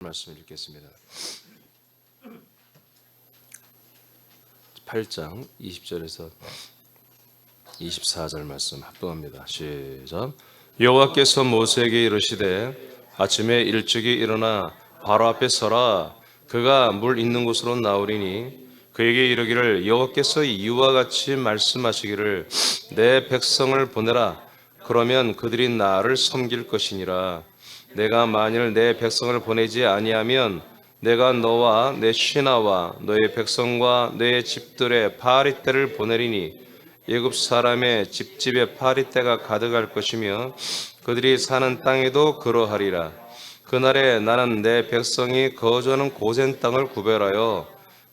말씀 읽겠습니다. 8장 20절에서 24절 말씀 합독합니다. 시작. 여호와께서 모세에게 이르시되 아침에 일찍이 일어나 바로 앞에 서라. 그가 물 있는 곳으로 나오리니 그에게 이르기를 여호와께서 이와 같이 말씀하시기를 내 백성을 보내라. 그러면 그들이 나를 섬길 것이니라. 내가 만일 내 백성을 보내지 아니하면 내가 너와 내 신하와 너의 백성과 너의 집들의 파리떼를 보내리니 애굽 사람의 집집에 파리떼가 가득할 것이며 그들이 사는 땅에도 그러하리라. 그날에 나는 내 백성이 거주하는 고센 땅을 구별하여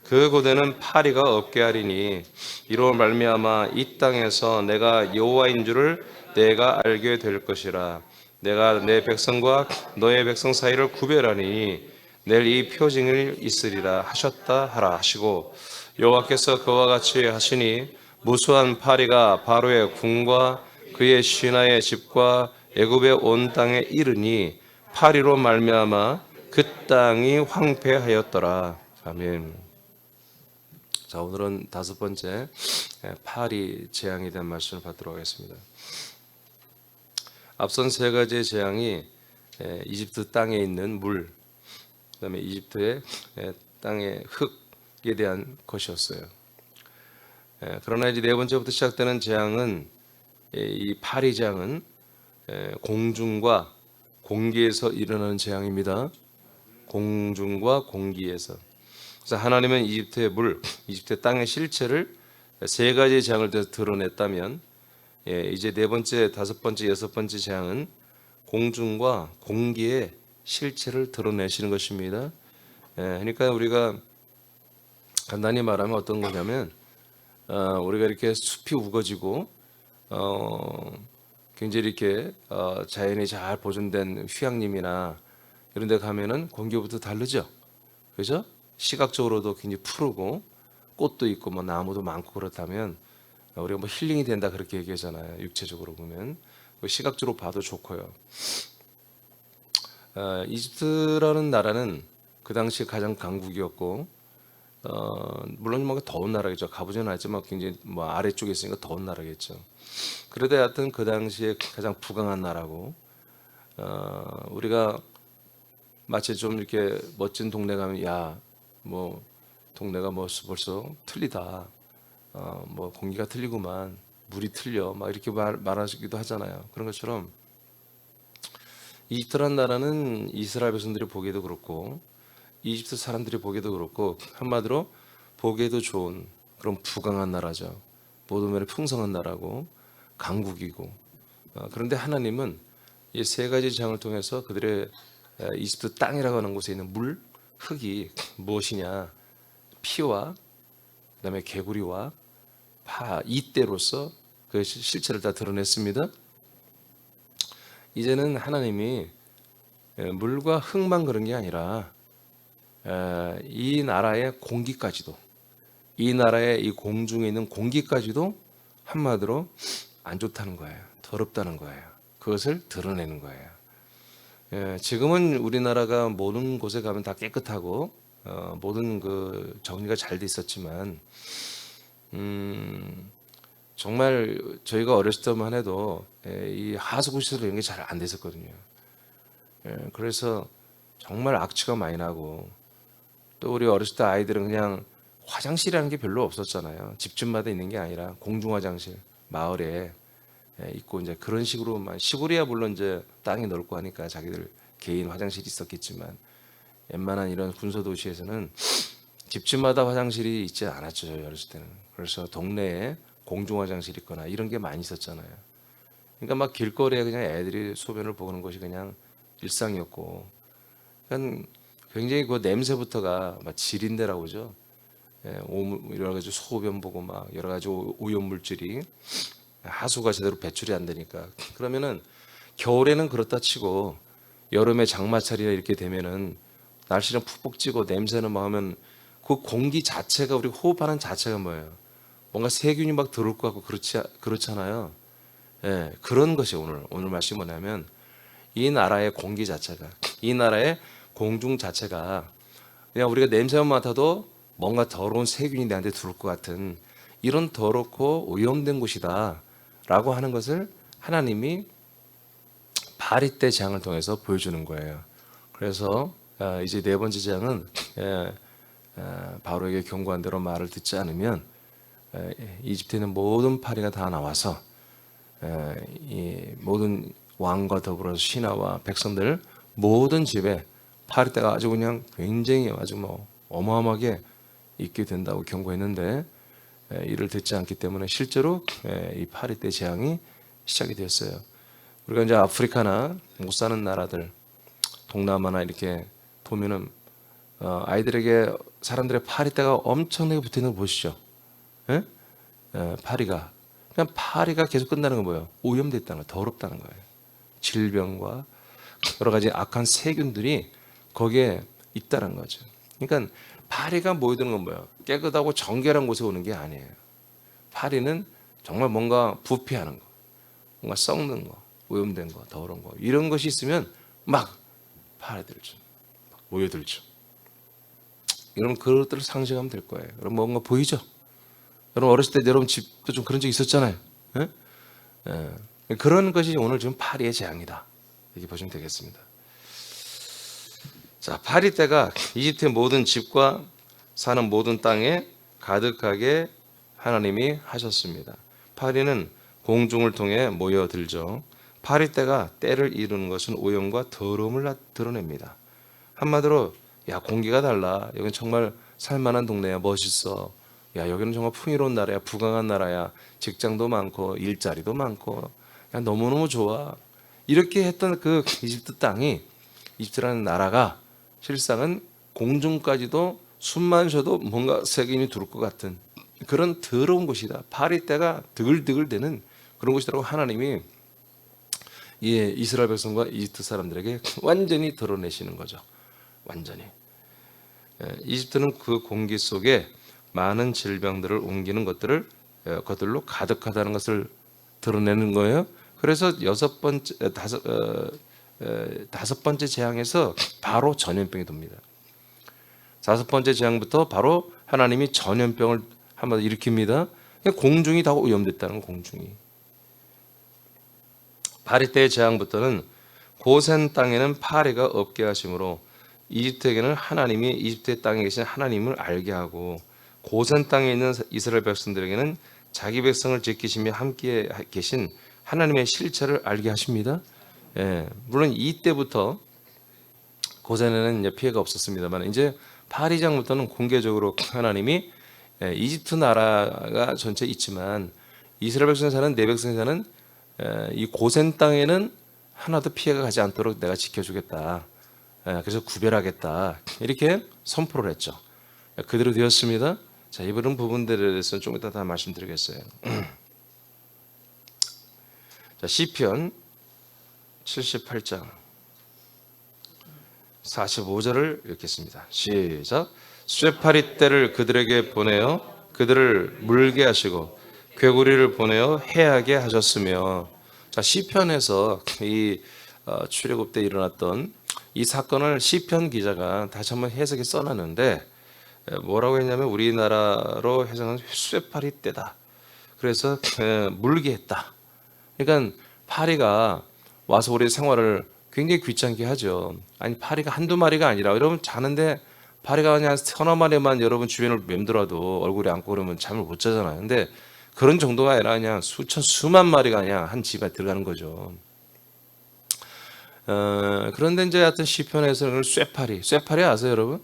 그 고대는 파리가 없게 하리니 이로 말미암아 이 땅에서 내가 여호와인 줄을 내가 알게 될 것이라. 내가 내 백성과 너의 백성 사이를 구별하니 내일 이 표징이 있으리라 하셨다 하라 하시고 여호와께서 그와 같이 하시니 무수한 파리가 바로의 궁과 그의 신하의 집과 애굽의 온 땅에 이르니 파리로 말미암아 그 땅이 황폐하였더라. 아멘. 자, 오늘은 다섯 번째 파리 재앙에 대한 말씀을 받도록 하겠습니다. 앞선 세 가지의 재앙이 이집트 땅에 있는 물, 그다음에 이집트의 땅의 흙에 대한 것이었어요. 그러나 이제 네 번째부터 시작되는 재앙은 이 파리 재앙은 공중과 공기에서 일어나는 재앙입니다. 공중과 공기에서. 그래서 하나님은 이집트의 물, 이집트의 땅의 실체를 세 가지의 재앙을 드러냈다면 이제 네 번째, 다섯 번째, 여섯 번째 재앙은 공중과 공기의 실체를 드러내시는 것입니다. 그러니까 우리가 간단히 말하면 어떤 거냐면 우리가 이렇게 숲이 우거지고 굉장히 이렇게 자연이 잘 보존된 휴양림이나 이런 데 가면은 공기부터 다르죠. 그죠? 시각적으로도 굉장히 푸르고 꽃도 있고 뭐 나무도 많고 그렇다면 우리가 뭐 힐링이 된다 그렇게 얘기하잖아요. 육체적으로 보면 시각적으로 봐도 좋고요. 이집트라는 나라는 그 당시 가장 강국이었고 물론 뭔가 더운 나라겠죠. 가보지는 않았지만 굉장히 뭐 아래쪽에 있으니까 더운 나라겠죠. 그래도 하여튼 그 당시에 가장 부강한 나라고 우리가 마치 좀 이렇게 멋진 동네 가면 야 뭐 동네가 뭐 벌써 틀리다. 뭐 공기가 틀리구만, 물이 틀려, 막 이렇게 말하시기도 하잖아요. 그런 것처럼 이집트란 나라는 이스라엘 백성들이 보기에도 그렇고 이집트 사람들이 보기에도 그렇고 한마디로 보기에도 좋은 그런 부강한 나라죠. 모든 면에 풍성한 나라고 강국이고 그런데 하나님은 이 세 가지 재앙을 통해서 그들의 이집트 땅이라고 하는 곳에 있는 물, 흙이 무엇이냐, 피와 그다음에 개구리와 이때로서 그 실체를 다 드러냈습니다. 이제는 하나님이 물과 흙만 그런 게 아니라 이 나라의 공기까지도, 이 나라의 이 공중에 있는 공기까지도 한마디로 안 좋다는 거예요. 더럽다는 거예요. 그것을 드러내는 거예요. 지금은 우리나라가 모든 곳에 가면 다 깨끗하고 모든 그 정리가 잘 돼 있었지만 정말 저희가 어렸을 때만 해도 이 하수구 시설 이런 게 잘 안 됐었거든요. 그래서 정말 악취가 많이 나고 또 우리 어렸을 때 아이들은 그냥 화장실이라는 게 별로 없었잖아요. 집집마다 있는 게 아니라 공중 화장실 마을에 있고 이제 그런 식으로만, 시골이야 물론 이제 땅이 넓고 하니까 자기들 개인 화장실이 있었겠지만 웬만한 이런 군소 도시에서는 집집마다 화장실이 있지 않았죠. 저희 어렸을 때는. 그래서 동네에 공중 화장실 있거나 이런 게 많이 있었잖아요. 그러니까 막 길거리에 그냥 애들이 소변을 보는 것이 그냥 일상이었고, 그러니까 굉장히 그 냄새부터가 막 지린내라고 그러죠. 여러 가지 소변 보고 막 여러 가지 오염 물질이 하수가 제대로 배출이 안 되니까. 그러면은 겨울에는 그렇다 치고 여름에 장마철이나 이렇게 되면은 날씨는 푹푹 찌고 냄새는 막 하면 그 공기 자체가, 우리 호흡하는 자체가 뭐예요? 뭔가 세균이 막 들어올 것 같고 그렇잖아요. 그런 것이 오늘 말씀이 뭐냐면 이 나라의 공기 자체가, 이 나라의 공중 자체가 그냥 우리가 냄새만 맡아도 뭔가 더러운 세균이 내한테 들어올 것 같은 이런 더럽고 오염된 곳이다 라고 하는 것을 하나님이 바리 때 재앙을 통해서 보여주는 거예요. 그래서 이제 네 번째 재앙은 바로에게 경고한 대로 말을 듣지 않으면 이집트에 있는 모든 파리가 다 나와서 이 모든 왕과 더불어서 신하와 백성들 모든 집에 파리떼가 아주 그냥 굉장히 아주 뭐 어마어마하게 있게 된다고 경고했는데 이를 듣지 않기 때문에 실제로 이 파리떼 재앙이 시작이 되었어요. 우리가 이제 아프리카나 못 사는 나라들, 동남아나 이렇게 보면은 아이들에게 사람들의 파리떼가 엄청나게 붙어 있는 거 보시죠. 예? 파리가 그냥 파리가 계속 끝나는 건 뭐예요? 오염됐다는 거, 더럽다는 거예요. 질병과 여러 가지 악한 세균들이 거기에 있다는 거죠. 그러니까 파리가 모여드는 건 뭐예요? 깨끗하고 정결한 곳에 오는 게 아니에요. 파리는 정말 뭔가 부패하는 거, 뭔가 썩는 거, 오염된 거, 더러운 거 이런 것이 있으면 막 파리들죠, 막 모여들죠. 여러분 그것들을 상징하면 될 거예요. 여러분 뭔가 보이죠? 여러분 어렸을 때 여러분 집도 좀 그런 적 있었잖아요. 예? 그런 것이 오늘 지금 파리의 재앙이다. 이렇게 보시면 되겠습니다. 자, 파리 때가 이집트의 모든 집과 사는 모든 땅에 가득하게 하나님이 하셨습니다. 파리는 공중을 통해 모여들죠. 파리 때가 때를 이루는 것은 오염과 더러움을 드러냅니다. 한마디로 야 공기가 달라. 여기는 정말 살만한 동네야. 멋있어. 야 여기는 정말 풍요로운 나라야. 부강한 나라야. 직장도 많고 일자리도 많고 야 너무너무 좋아. 이렇게 했던 그 이집트 땅이 이집트라는 나라가 실상은 공중까지도 숨만 쉬어도 뭔가 세균이 들어올 것 같은 그런 더러운 곳이다. 파리떼가 드글드글대는 그런 곳이라고 하나님이 이스라엘 백성과 이집트 사람들에게 완전히 드러내시는 거죠. 완전히. 이집트는 그 공기 속에 많은 질병들을 옮기는 것들로 가득하다는 것을 드러내는 거예요. 그래서 다섯 번째 재앙에서 바로 전염병이 돕니다. 다섯 번째 재앙부터 바로 하나님이 전염병을 한번 일으킵니다. 공중이 다 오염됐다는 거, 공중이. 파리떼의 재앙부터는 고센 땅에는 파리가 없게 하심으로 이집트에게는 하나님이 이집트의 땅에 계신 하나님을 알게 하고 고센 땅에 있는 이스라엘 백성들에게는 자기 백성을 지키시며 함께 계신 하나님의 실체를 알게 하십니다. 물론 이때부터 고센에는 이제 피해가 없었습니다만 이제 파리장부터는 공개적으로 하나님이 이집트 나라가 전체 있지만 이스라엘 백성이 사는 내 백성이 사는 이 고센 땅에는 하나도 피해가 가지 않도록 내가 지켜주겠다. 그래서 구별하겠다. 이렇게 선포를 했죠. 그대로 되었습니다. 자, 이런 부분들에 대해서는 좀 이따 다 말씀드리겠어요. 자, 시편 78장 45절을 읽겠습니다. 시작. 쇠파리 떼를 그들에게 보내어 그들을 물게 하시고 괴구리를 보내어 해하게 하셨으며. 자, 시편에서 이 출애굽 때 일어났던 이 사건을 시편 기자가 다시 한번 해석에 써놨는데 뭐라고 했냐면 우리나라로 해석은 쇠파리 떼다. 그래서 물게 했다. 그러니까 파리가 와서 우리 생활을 굉장히 귀찮게 하죠. 아니 파리가 한두 마리가 아니라 여러분 자는데 파리가 그냥 서너 마리만 여러분 주변을 맴돌아도 얼굴에 앉고 그러면 잠을 못 자잖아요. 근데 그런 정도가 아니라 그냥 수만 마리가 그냥 한 집에 들어가는 거죠. 그런데 이제 하여튼 시편에서는 쇠파리 아세요 여러분?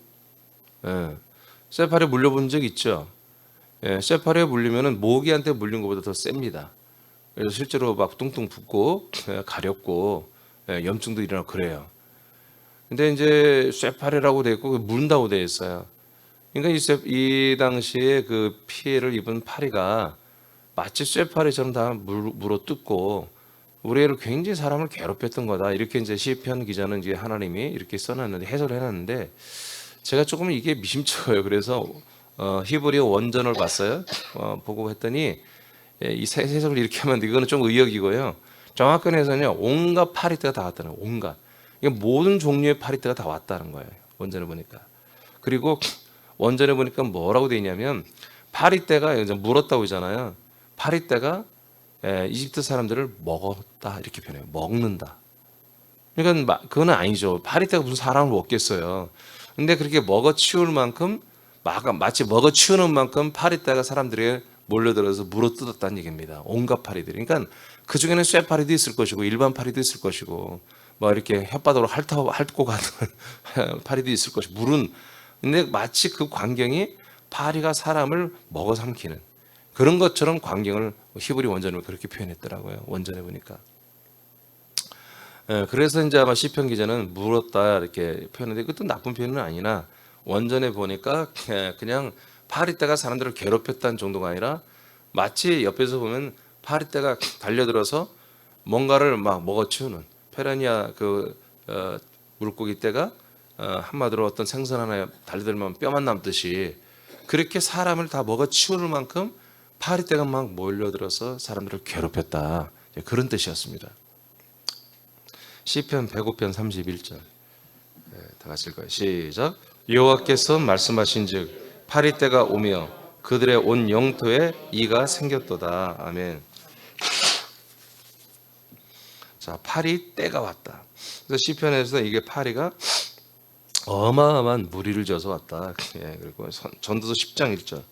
쇠파리 물려본 적 있죠? 쇠파리에 물리면은 모기한테 물린 것보다 더 셉니다. 그래서 실제로 막 뚱뚱 붓고 가렵고 염증도 일어나고 그래요. 근데 이제 쇠파리라고 돼 있고 문다고 돼 있어요. 그러니까 이 당시에 그 피해를 입은 파리가 마치 쇠파리처럼 다 물어 뜯고 우리를 굉장히 사람을 괴롭혔던 거다. 이렇게 이제 시편 기자는 이제 하나님이 이렇게 써놨는데 해설을 해놨는데 제가 조금 이게 미심쩍어요. 그래서 히브리어 원전을 봤어요. 보고 했더니 이 해석을 이렇게 하면 이거는 좀 의역이고요. 정확한 해석은요. 온갖 파리떼가 다 왔다는 온갖. 이게 모든 종류의 파리떼가 다 왔다는 거예요. 원전에 보니까. 그리고 원전에 보니까 뭐라고 돼 있냐면 파리떼가 이제 물었다고 하잖아요. 파리떼가 이집트 사람들을 먹었다 이렇게 표현해요. 먹는다. 그러니까 그건 아니죠. 파리떼가 무슨 사람을 먹겠어요. 근데 그렇게 먹어치울 만큼 마치 먹어치우는 만큼 파리떼가 사람들에게 몰려들어서 물어뜯었다는 얘기입니다. 온갖 파리들이. 그러니까 그 중에는 쇠파리도 있을 것이고 일반 파리도 있을 것이고 뭐 이렇게 혓바닥으로 핥고 가는 파리도 있을 것이고 물은 근데 마치 그 광경이 파리가 사람을 먹어 삼키는 그런 것처럼 광경을 히브리 원전을 그렇게 표현했더라고요. 원전에 보니까. 그래서 이제 아마 시편 기자는 물었다 이렇게 표현했는데 그것도 나쁜 표현은 아니나 원전에 보니까 그냥 파리떼가 사람들을 괴롭혔다는 정도가 아니라 마치 옆에서 보면 파리떼가 달려들어서 뭔가를 막 먹어치우는 페라니아 물고기 떼가 한마디로 어떤 생선 하나에 달려들면 뼈만 남듯이 그렇게 사람을 다 먹어치우는 만큼 파리떼가 막 몰려들어서 사람들을 괴롭혔다. 그런 뜻이었습니다. 시편 105편 31절 다 같이 읽어요. 시작. 여호와께서 말씀하신즉 파리떼가 오며 그들의 온 영토에 이가 생겼도다. 아멘. 자, 파리떼가 왔다. 그래서 시편에서 이게 파리가 어마어마한 무리를 져서 왔다. 그리고 전도서 10장 1절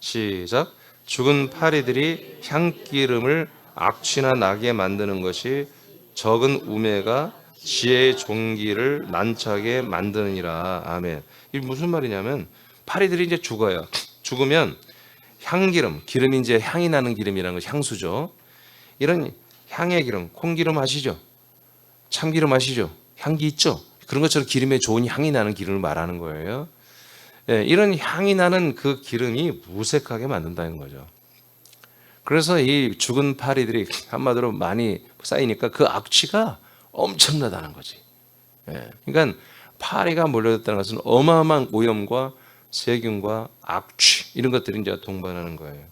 시작. 죽은 파리들이 향기름을 악취나 나게 만드는 것이 적은 우매가 지혜의 종기를 난처하게 만드느니라. 아멘. 이게 무슨 말이냐면 파리들이 이제 죽어요. 죽으면 향기름, 기름이 이제 향이 나는 기름이라는 것이 향수죠. 이런 향의 기름, 콩기름 아시죠? 참기름 아시죠? 향기 있죠? 그런 것처럼 기름에 좋은 향이 나는 기름을 말하는 거예요. 이런 향이 나는 그 기름이 무색하게 만든다는 거죠. 그래서 이 죽은 파리들이 한마디로 많이 쌓이니까 그 악취가 엄청나다는 거지. 그러니까 파리가 몰려들었다는 것은 어마어마한 오염과 세균과 악취 이런 것들이 이제 동반하는 거예요.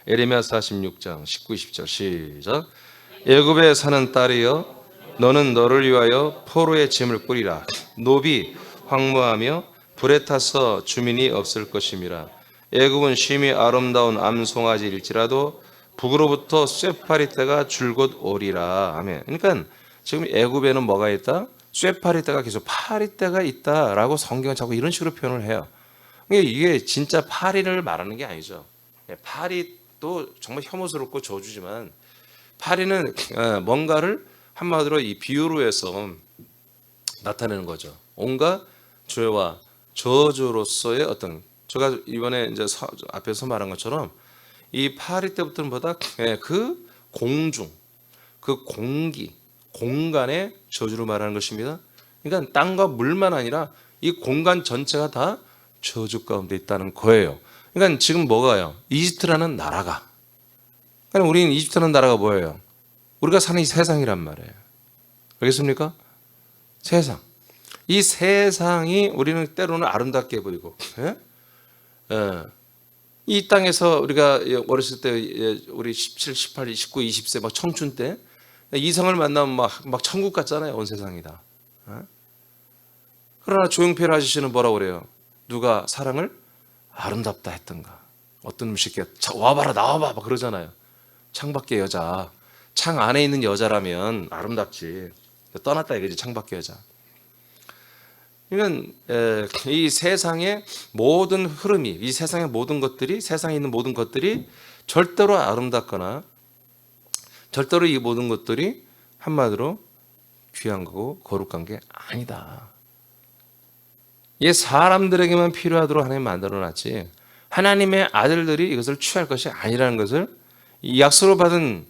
에레미야 46장 19, 20절 시작. 애굽에 사는 딸이여 너는 너를 위하여 포로의 짐을 꾸리라. 노비 황무하며 불에 타서 주민이 없을 것임이라. 애굽은 심히 아름다운 암송아지일지라도 북으로부터 쇠파리떼가 줄곧 오리라. 아멘. 그러니까 지금 애굽에는 뭐가 있다? 쇠파리떼가 계속 파리떼가 있다라고 성경은 자꾸 이런 식으로 표현을 해요. 이게 진짜 파리를 말하는 게 아니죠. 파리도 정말 혐오스럽고 저주지만 파리는 뭔가를 한마디로 이 비유로 해서 나타내는 거죠. 온갖 죄와 저주로서의 어떤 제가 이번에 이제 앞에서 말한 것처럼 이 파리떼부터는 보다 그 공중, 그 공기, 공간의 저주로 말하는 것입니다. 그러니까 땅과 물만 아니라 이 공간 전체가 다 저주 가운데 있다는 거예요. 그러니까 지금 뭐가요? 이집트라는 나라가. 그러니까 우리는 이집트라는 나라가 뭐예요? 우리가 사는 이 세상이란 말이에요. 알겠습니까? 세상. 이 세상이 우리는 때로는 아름답게 보이고, 이 땅에서 우리가 어렸을 때 우리 17, 18, 19, 20세 막 청춘 때 이성을 만나면 막 천국 같잖아요. 온 세상이 다. 그러나 조용필 아저씨는 뭐라고 그래요? 누가 사랑을 아름답다 했던가? 어떤 음식에 와봐라 나와봐 그러잖아요. 창밖의 여자. 창 안에 있는 여자라면 아름답지. 떠났다 이거지 창밖의 여자. 그러니까 이 세상의 모든 흐름이 이 세상의 모든 것들이 세상에 있는 모든 것들이 절대로 아름답거나 절대로 이 모든 것들이 한마디로 귀한 거고 거룩한 게 아니다. 이게 사람들에게만 필요하도록 하나님 만들어놨지 하나님의 아들들이 이것을 취할 것이 아니라는 것을 이 약속을 받은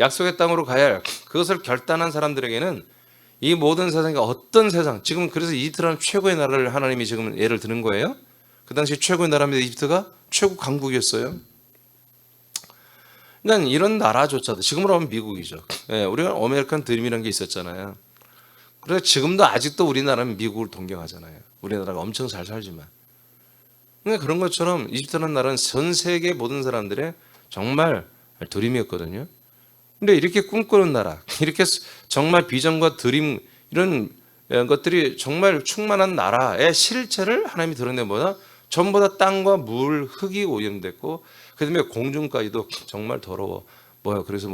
약속의 땅으로 가야 할 그것을 결단한 사람들에게는 이 모든 세상이 어떤 세상 지금 그래서 이집트라는 최고의 나라를 하나님이 지금 예를 드는 거예요. 그 당시 최고의 나라입니다. 이집트가 최고 강국이었어요. 그러니까 이런 나라조차도 지금으로 하면 미국이죠. 우리가 아메리칸 드림이라는 게 있었잖아요. 그래서 지금도 아직도 우리나라는 미국을 동경하잖아요. 우리나라가 엄청 잘 살지만. 그러니까 그런 것처럼 이집트라는 나라는 전 세계 모든 사람들의 정말 드림이었거든요. 근데 이렇게 꿈꾸는 나라, 이렇게 정말 비전과 드림 이런 것들이 정말 충만한 나라의 실체를 하나님이 드러낸 보다 전부 다 땅과 물, 흙이 오염됐고 그다음에 공중까지도 정말 더러워. 그래서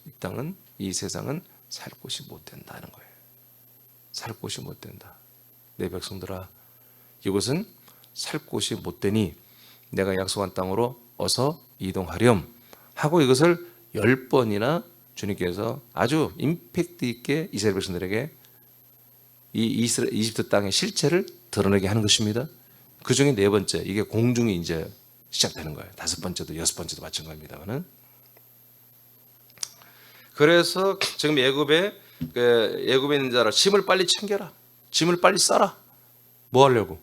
이 땅은, 이 세상은 살 곳이 못 된다는 거예요. 살 곳이 못 된다. 내 백성들아, 이곳은 살 곳이 못 되니 내가 약속한 땅으로 어서 이동하렴 하고 이것을 10번이나 주님께서 아주 임팩트 있게 이스라엘 백성들에게 이 이집트 땅의 실체를 드러내게 하는 것입니다. 그 중에 4번째, 이게 공중이 이제 시작되는 거예요. 5번째도 6번째도 마찬가지입니다만은. 그래서 지금 예굽에 있는 자라 짐을 빨리 챙겨라. 짐을 빨리 싸라. 뭐 하려고?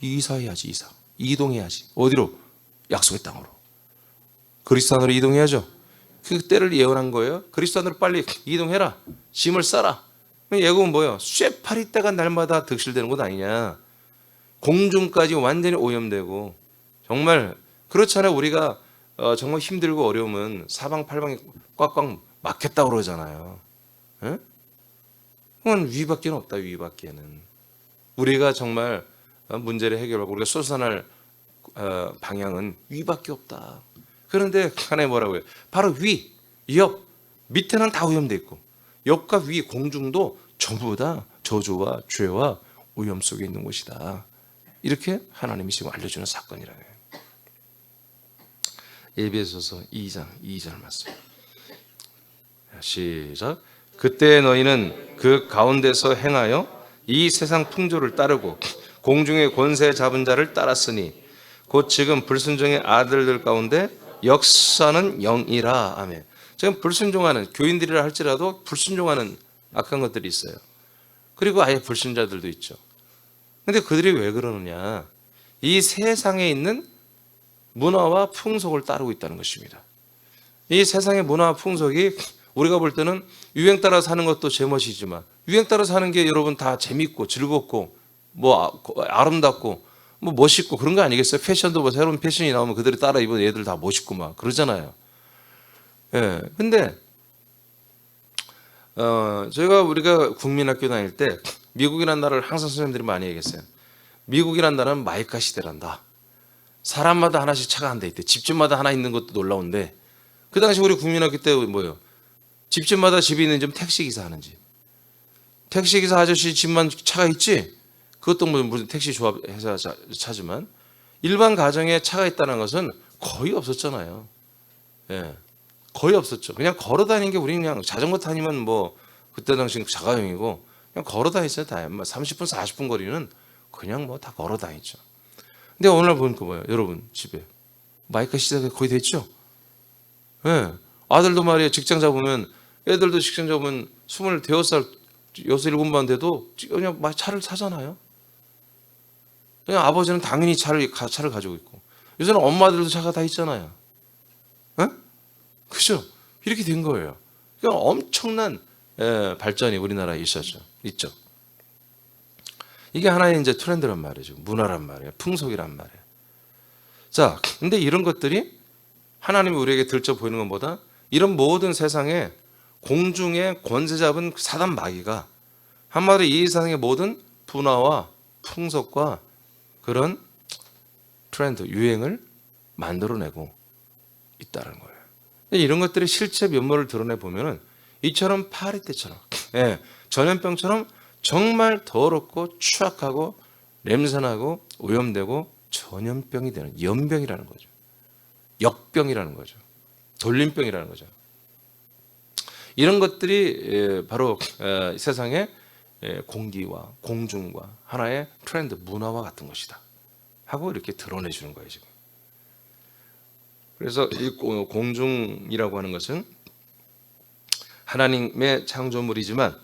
이사해야지. 이동해야지. 어디로? 약속의 땅으로. 그리스도 안으로 이동해야죠. 그 때를 예언한 거예요. 그리스도 안으로 빨리 이동해라. 짐을 싸라. 예굽은 뭐예요? 쇠파리 때가 날마다 득실되는 것 아니냐. 공중까지 완전히 오염되고 정말 그렇잖아요. 우리가 정말 힘들고 어려우면 사방팔방이 꽉꽉 막혔다고 그러잖아요. 예? 그건 위밖에는 없다. 위밖에는. 우리가 정말 문제를 해결하고 우리가 솟아날 방향은 위밖에 없다. 그런데 하나님 뭐라고요? 바로 위, 옆, 밑에는 다 오염돼 있고 옆과 위, 공중도 전부 다 저주와 죄와 오염 속에 있는 곳이다. 이렇게 하나님이 지금 알려주는 사건이라고 해요. 에베소서 2장 2절 말씀. 시작. 그때 너희는 그 가운데서 행하여 이 세상 풍조를 따르고 공중의 권세 잡은 자를 따랐으니 곧 지금 불순종의 아들들 가운데 역사는 영이라. 아멘. 지금 불순종하는 교인들이라 할지라도 불순종하는 악한 것들이 있어요. 그리고 아예 불신자들도 있죠. 근데 그들이 왜 그러느냐? 이 세상에 있는 문화와 풍속을 따르고 있다는 것입니다. 이 세상의 문화와 풍속이 우리가 볼 때는 유행 따라 사는 것도 제멋이지만 유행 따라 사는 게 여러분 다 재밌고 즐겁고 아름답고 멋있고 그런 거 아니겠어요? 패션도 새로운 패션이 나오면 그들이 따라 입은 애들 다 멋있고 막 그러잖아요. 예. 근데 우리가 국민학교 다닐 때 미국이라는 나라를 항상 선생님들이 많이 얘기했어요. 미국이라는 나라는 마이카 시대란다. 사람마다 하나씩 차가 한 대 있대. 집집마다 하나 있는 것도 놀라운데 그 당시 우리 국민학교 때 뭐예요? 집집마다 집이 있는 집 택시기사 하는 집. 택시기사 아저씨 집만 차가 있지? 그것도 무슨 택시 조합해서 차지만 일반 가정에 차가 있다는 것은 거의 없었잖아요. 예. 거의 없었죠. 그냥 걸어 다니는 게 우리는 그냥 자전거 타니면 그때 당시 자가용이고 그냥 걸어 다녔어요. 다 30분 40분 거리는 그냥 다 걸어 다녔죠. 근데 오늘 보니까 뭐예요? 여러분 집에 마이카 시대가 거의 됐죠. 예. 아들도 말이에요. 직장 잡으면 애들도 직장 잡으면 25살 6, 7만 돼도 그냥 차를 사잖아요. 그냥 아버지는 당연히 차를 가지고 있고 요새는 엄마들도 차가 다 있잖아요. 예? 그죠? 이렇게 된 거예요. 그러니까 엄청난 발전이 우리나라에 있죠. 이게 하나의 이제 트렌드란 말이죠. 문화란 말이에요. 풍속이란 말이에요. 자, 근데 이런 것들이 하나님이 우리에게 들쳐 보이는 것보다 이런 모든 세상에 공중에 권세 잡은 사단 마귀가 한마디로 이 세상의 모든 분화와 풍속과 그런 트렌드, 유행을 만들어내고 있다는 거예요. 이런 것들이 실제 면모를 드러내 보면은 이처럼 파리 때처럼, 전염병처럼 정말 더럽고 추악하고 냄새나고 오염되고 전염병이 되는 연병이라는 거죠. 역병이라는 거죠. 돌림병이라는 거죠. 이런 것들이 바로 세상의 공기와 공중과 하나의 트렌드, 문화와 같은 것이다 하고 이렇게 드러내주는 거예요 지금. 그래서 이 공중이라고 하는 것은 하나님의 창조물이지만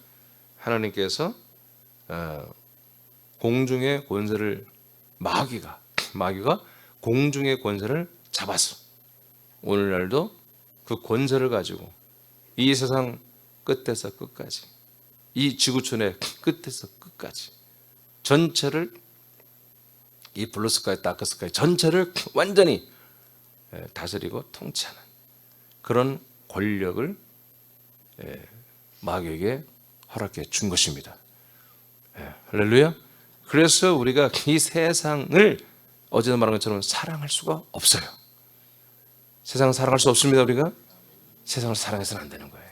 하나님께서 공중의 권세를 마귀가 공중의 권세를 잡았어. 오늘날도 그 권세를 가지고 이 세상 끝에서 끝까지 이 지구촌의 끝에서 끝까지 전체를 이 블루스카이 다크스카이 전체를 완전히 다스리고 통치하는 그런 권력을 마귀에게 허락해 준 것입니다. 예, 할렐루야. 그래서 우리가 이 세상을 어제도 말한 것처럼 사랑할 수가 없어요. 세상을 사랑할 수 없습니다. 우리가 세상을 사랑해서는 안 되는 거예요.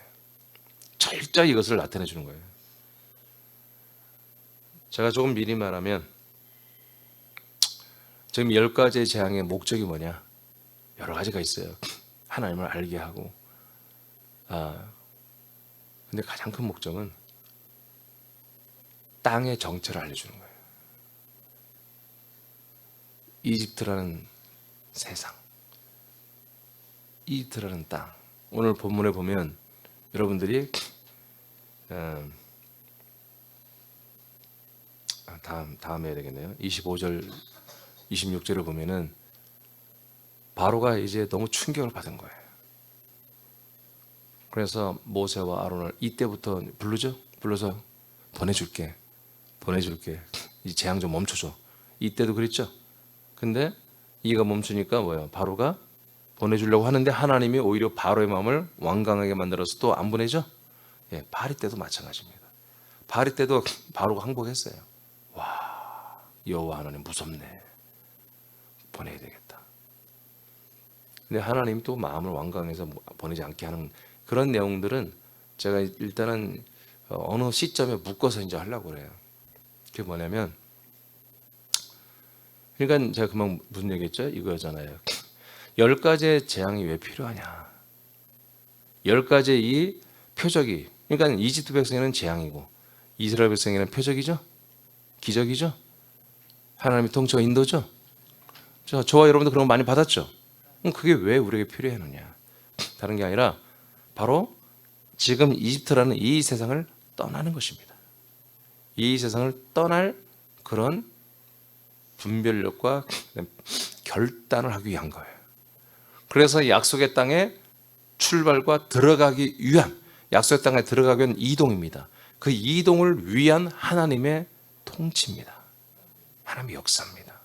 철저히 이것을 나타내 주는 거예요. 제가 조금 미리 말하면 지금 10가지의 재앙의 목적이 뭐냐? 여러 가지가 있어요. 하나님을 알게 하고, 근데 가장 큰 목적은 땅의 정체를 알려주는 거예요. 이집트라는 세상, 이집트라는 땅. 오늘 본문에 보면 여러분들이 다음 해야 되겠네요. 25절, 26절을 보면은 바로가 이제 너무 충격을 받은 거예요. 그래서 모세와 아론을 이때부터 불러서 보내줄게. 이 재앙 좀 멈춰줘. 이때도 그랬죠. 근데 이가 멈추니까 뭐예요? 바로가 보내주려고 하는데 하나님이 오히려 바로의 마음을 완강하게 만들어서 또 안 보내죠. 예, 바리 때도 마찬가지입니다. 바리 때도 바로가 항복했어요. 와, 여호와 하나님 무섭네. 보내야 되겠다. 근데 하나님 또 마음을 완강해서 보내지 않게 하는 그런 내용들은 제가 일단은 어느 시점에 묶어서 이제 하려고 그래요. 그게 뭐냐면, 그러니까 제가 금방 무슨 얘기했죠? 이거잖아요. 10가지의 재앙이 왜 필요하냐? 10가지의 이 표적이, 그러니까 이집트 백성에는 재앙이고 이스라엘 백성에는 표적이죠? 기적이죠? 하나님의 통치와 인도죠? 저와 여러분도 그런 거 많이 받았죠? 그럼 그게 왜 우리에게 필요했느냐? 다른 게 아니라 바로 지금 이집트라는 이 세상을 떠나는 것입니다. 이 세상을 떠날 그런 분별력과 결단을 하기 위한 거예요. 그래서 약속의 땅에 출발과 들어가기 위한, 약속의 땅에 들어가기 위한 이동입니다. 그 이동을 위한 하나님의 통치입니다. 하나님의 역사입니다.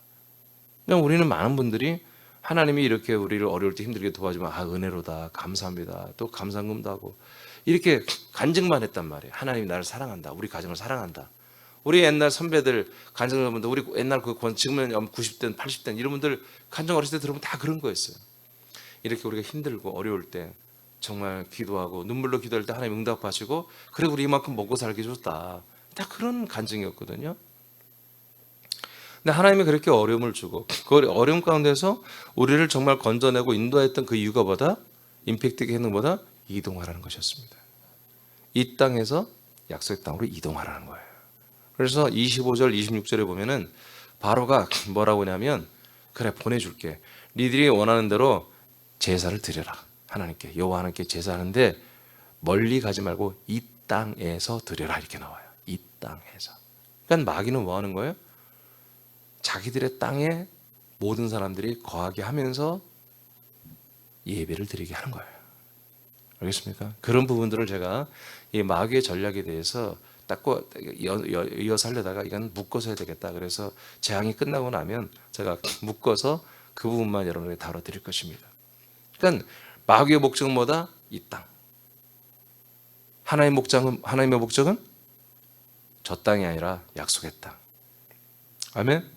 우리는 많은 분들이 하나님이 이렇게 우리를 어려울 때 힘들게 도와주면 은혜로다, 감사합니다, 또 감사금도 하고 이렇게 간증만 했단 말이에요. 하나님이 나를 사랑한다, 우리 가정을 사랑한다. 우리 옛날 선배들 간증하는분들, 우리 옛날 지금은 90대, 80대 이런 분들 간증 어렸을 때 들으면 다 그런 거였어요. 이렇게 우리가 힘들고 어려울 때 정말 기도하고 눈물로 기도할 때 하나님 응답하시고, 그래 우리 이만큼 먹고 살게 줬다. 다 그런 간증이었거든요. 근데 하나님이 그렇게 어려움을 주고 그 어려움 가운데서 우리를 정말 건져내고 인도했던 그 이유가 뭐다? 임팩트 있게 했는 것보다 이동하라는 것이었습니다. 이 땅에서 약속의 땅으로 이동하라는 거예요. 그래서 25절, 26절에 보면은 바로가 뭐라고 하냐면, 그래 보내줄게. 니들이 원하는 대로 제사를 드려라. 하나님께, 여호와 하나님께 제사하는데 멀리 가지 말고 이 땅에서 드려라, 이렇게 나와요. 이 땅에서. 그러니까 마귀는 뭐 하는 거예요? 자기들의 땅에 모든 사람들이 거하게 하면서 예배를 드리게 하는 거예요. 알겠습니까? 그런 부분들을 제가 이 마귀의 전략에 대해서 딱 이어서 하려다가 이건 묶어서 해야 되겠다. 그래서 재앙이 끝나고 나면 제가 묶어서 그 부분만 여러분에게 다뤄드릴 것입니다. 그러니까 마귀의 목적은 뭐다? 이 땅. 하나님의 목적은 저 땅이 아니라 약속의 땅. 아멘.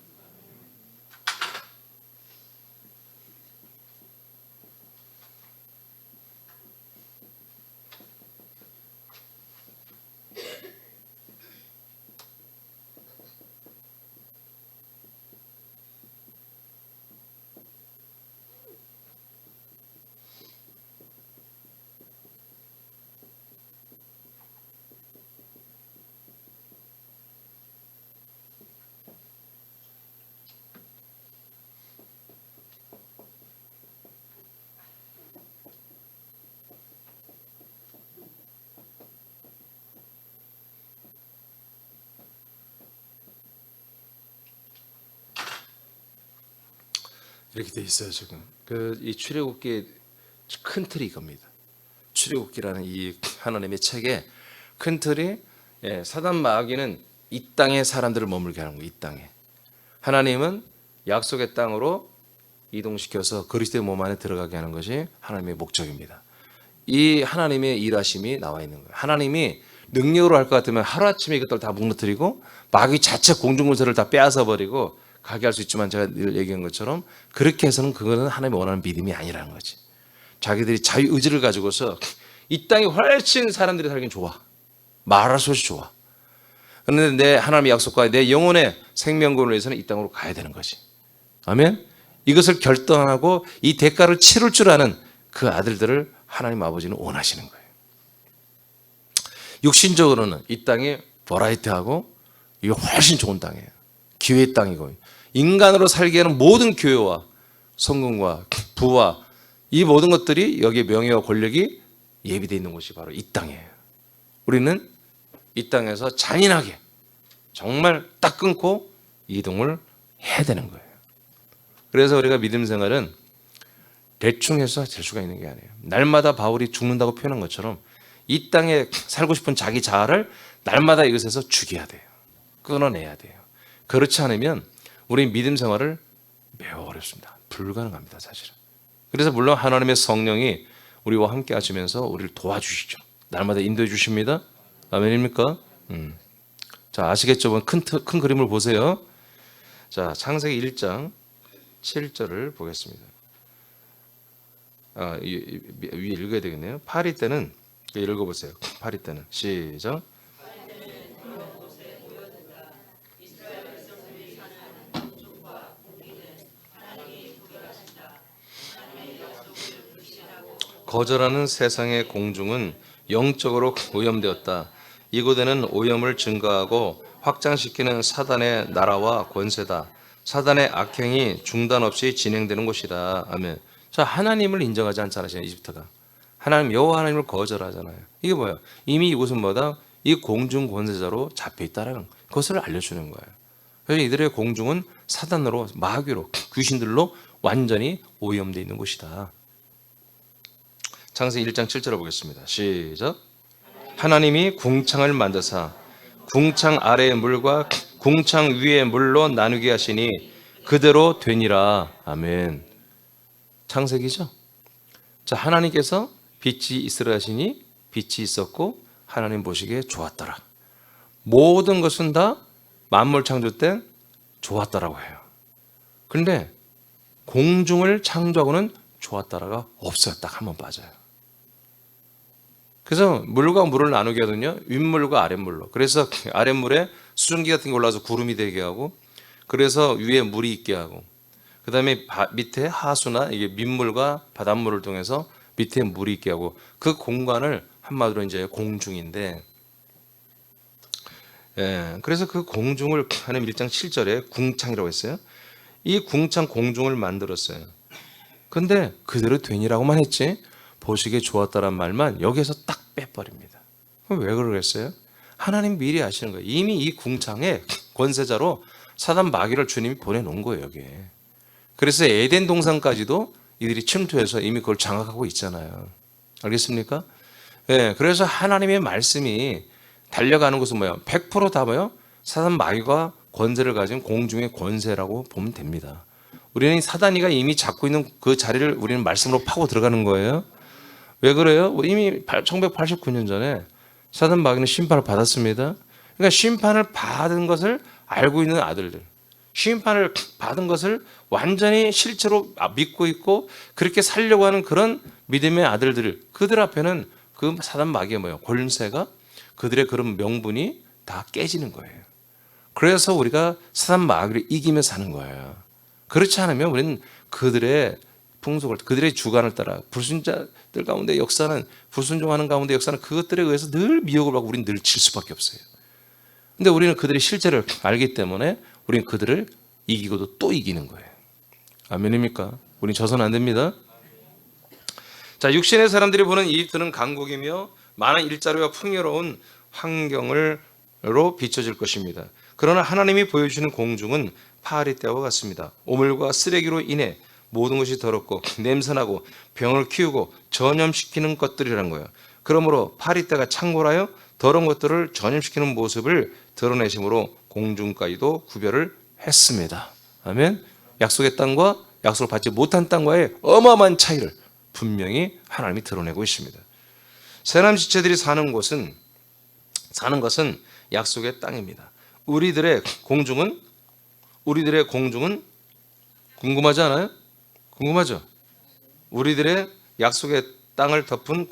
이렇게 돼 있어요. 지금 이 출애굽기의 큰 틀이 이겁니다. 출애굽기라는 이 하나님의 책의 큰 틀이, 사단 마귀는 이 땅에 사람들을 머물게 하는 거예요. 이 땅에. 하나님은 약속의 땅으로 이동시켜서 그리스도의 몸 안에 들어가게 하는 것이 하나님의 목적입니다. 이 하나님의 일하심이 나와 있는 거예요. 하나님이 능력으로 할 것 같으면 하루아침에 이것들 다 무너뜨리고 마귀 자체 공중권세를 다 빼앗아 버리고 가게 할 수 있지만, 제가 늘 얘기한 것처럼 그렇게 해서는 그거는 하나님이 원하는 믿음이 아니라는 거지. 자기들이 자유의지를 가지고서 이 땅이 훨씬 사람들이 살긴 좋아, 말할 수 없이 좋아. 그런데 내 하나님의 약속과 내 영혼의 생명권을 위해서는 이 땅으로 가야 되는 거지. 아멘. 이것을 결단하고 이 대가를 치를 줄 아는 그 아들들을 하나님 아버지는 원하시는 거예요. 육신적으로는 이 땅이 버라이트하고 이게 훨씬 좋은 땅이에요. 기회의 땅이고, 인간으로 살기에는 모든 교회와 성공과 부와 이 모든 것들이, 여기에 명예와 권력이 예비되어 있는 곳이 바로 이 땅이에요. 우리는 이 땅에서 잔인하게 정말 딱 끊고 이동을 해야 되는 거예요. 그래서 우리가 믿음 생활은 대충 해서 될 수가 있는 게 아니에요. 날마다 바울이 죽는다고 표현한 것처럼 이 땅에 살고 싶은 자기 자아를 날마다 이것에서 죽여야 돼요. 끊어내야 돼요. 그렇지 않으면 우리 믿음 생활을 매우 어렵습니다. 불가능합니다, 사실은. 그래서 물론 하나님의 성령이 우리와 함께 하시면서 우리를 도와주시죠. 날마다 인도해 주십니다. 아멘입니까? 자, 아시겠죠? 큰 그림을 보세요. 자, 창세기 1장 7절을 보겠습니다. 위에 읽어야 되겠네요. 파리 때는, 읽어보세요. 파리 때는 시작. 거절하는 세상의 공중은 영적으로 오염되었다. 이곳에는 오염을 증가하고 확장시키는 사단의 나라와 권세다. 사단의 악행이 중단 없이 진행되는 곳이다. 아멘. 자, 하나님을 인정하지 않잖아요, 이집트가. 하나님, 여호와 하나님을 거절하잖아요. 이게 뭐예요? 이미 이곳은 뭐다? 이 공중 권세자로 잡혀 있다라는 것을 알려주는 거예요. 그래서 이들의 공중은 사단으로, 마귀로, 귀신들로 완전히 오염되어 있는 곳이다. 창세기 1장 7절을 보겠습니다. 시작. 하나님이 궁창을 만드사 궁창 아래의 물과 궁창 위의 물로 나누게 하시니 그대로 되니라. 아멘. 창세기죠. 자, 하나님께서 빛이 있으라 하시니 빛이 있었고 하나님 보시기에 좋았더라. 모든 것은 다 만물 창조 때 좋았더라고 해요. 그런데 공중을 창조하고는 좋았더라가 없어요. 딱 한 번 빠져요. 그래서 물과 물을 나누게 하거든요. 윗물과 아랫물로. 그래서 아랫물에 수증기 같은 게 올라와서 구름이 되게 하고, 그래서 위에 물이 있게 하고, 그 다음에 밑에 하수나 이게 밑물과 바닷물을 통해서 밑에 물이 있게 하고, 그 공간을 한마디로 이제 공중인데, 그래서 그 공중을 하나님 1장 7절에 궁창이라고 했어요. 이 궁창 공중을 만들었어요. 근데 그대로 되니라고만 했지 보시기에 좋았다란 말만 여기에서 딱 빼버립니다. 그럼 왜 그러겠어요? 하나님 미리 아시는 거예요. 이미 이 궁창에 권세자로 사단 마귀를 주님이 보내놓은 거예요, 여기에. 그래서 에덴 동산까지도 이들이 침투해서 이미 그걸 장악하고 있잖아요. 알겠습니까? 그래서 하나님의 말씀이 달려가는 것은 뭐예요? 100% 다 뭐예요? 사단 마귀가 권세를 가진 공중의 권세라고 보면 됩니다. 우리는 사단이가 이미 잡고 있는 그 자리를 우리는 말씀으로 파고 들어가는 거예요. 왜 그래요? 이미 1989년 전에 사단 마귀는 심판을 받았습니다. 그러니까 심판을 받은 것을 알고 있는 아들들, 심판을 받은 것을 완전히 실제로 믿고 있고 그렇게 살려고 하는 그런 믿음의 아들들, 그들 앞에는 그 사단 마귀의 뭐예요? 권세가, 그들의 그런 명분이 다 깨지는 거예요. 그래서 우리가 사단 마귀를 이기며 사는 거예요. 그렇지 않으면 우리는 그들의 풍속을, 그들의 주관을 따라 불순자들 가운데 역사는, 불순종하는 가운데 역사는 그것들에 의해서 늘 미혹을 받고 우리는 늘 질 수밖에 없어요. 근데 우리는 그들의 실제를 알기 때문에 우리는 그들을 이기고도 또 이기는 거예요. 아멘입니까? 우리는 져서는 안 됩니다. 자, 육신의 사람들이 보는 이집트는 강국이며 많은 일자리와 풍요로운 환경으로 비춰질 것입니다. 그러나 하나님이 보여주시는 공중은 파리 때와 같습니다. 오물과 쓰레기로 인해 모든 것이 더럽고 냄새나고 병을 키우고 전염시키는 것들이란 거예요. 그러므로 파리 때가 창궐하여 더러운 것들을 전염시키는 모습을 드러내심으로 공중까지도 구별을 했습니다. 아멘. 약속의 땅과 약속을 받지 못한 땅과의 어마어마한 차이를 분명히 하나님이 드러내고 있습니다. 세남 지체들이 사는 곳은 사는 것은 약속의 땅입니다. 우리들의 공중은 궁금하지 않아요? 궁금하죠? 우리들의 약속의 땅을 덮은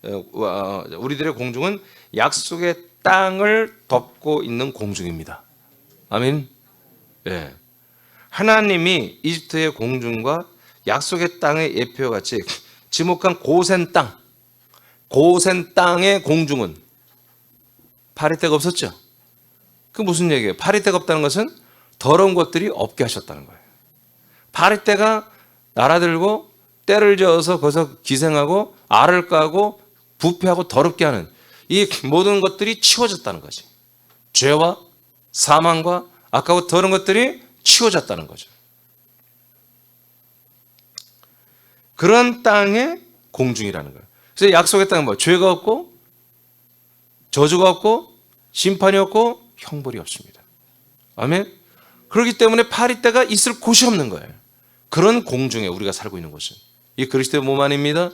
우리들의 공중은 약속의 땅을 덮고 있는 공중입니다. 아멘. 예. 하나님이 이집트의 공중과 약속의 땅의 예표와 같이 지목한 고센 땅의 공중은 파리떼가 없었죠. 그 무슨 얘기예요? 파리떼가 없다는 것은 더러운 것들이 없게 하셨다는 거예요. 파리떼가 날아들고 떼를 저어서 거기서 기생하고 알을 까고 부패하고 더럽게 하는 이 모든 것들이 치워졌다는 거지. 죄와 사망과 악하고 더러운 것들이 치워졌다는 거죠. 그런 땅의 공중이라는 거예요. 그래서 약속의 땅은 뭐? 죄가 없고 저주가 없고 심판이 없고 형벌이 없습니다. 아멘. 그렇기 때문에 파리떼가 있을 곳이 없는 거예요. 그런 공중에 우리가 살고 있는 곳은 이 그리스도의 몸 안입니다.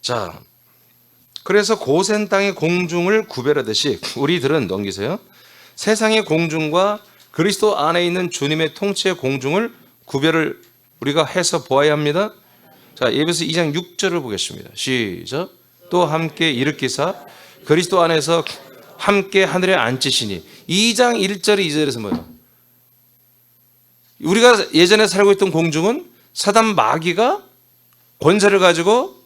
자, 그래서 고센 땅의 공중을 구별하듯이 우리들은 넘기세요. 세상의 공중과 그리스도 안에 있는 주님의 통치의 공중을 구별을 우리가 해서 보아야 합니다. 자, 에베소 2장 6절을 보겠습니다. 시작. 또 함께 일으키사 그리스도 안에서 함께 하늘에 앉히시니. 2장 1절 2절에서 뭐예요? 우리가 예전에 살고 있던 공중은 사단 마귀가 권세를 가지고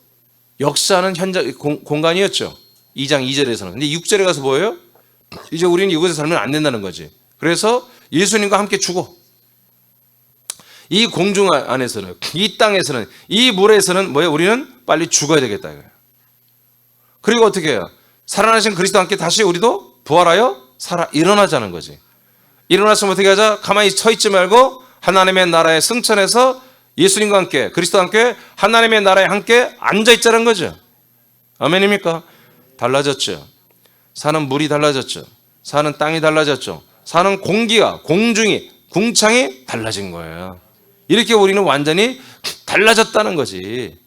역사하는 현장 공간이었죠. 2장 2절에서는. 근데 6절에 가서 뭐예요? 이제 우리는 이곳에 살면 안 된다는 거지. 그래서 예수님과 함께 죽어. 이 공중 안에서는, 이 땅에서는, 이 물에서는 뭐예요? 우리는 빨리 죽어야 되겠다 이거예요. 그리고 어떻게 해요? 살아나신 그리스도와 함께 다시 우리도 부활하여 일어나자는 거지. 일어났으면 어떻게 하자? 가만히 서 있지 말고 하나님의 나라에 승천해서 예수님과 함께, 그리스도와 함께 하나님의 나라에 함께 앉아있자는 거죠. 아멘입니까? 달라졌죠. 사는 물이 달라졌죠. 사는 땅이 달라졌죠. 사는 공기가, 궁창이 달라진 거예요. 이렇게 우리는 완전히 달라졌다는 거지.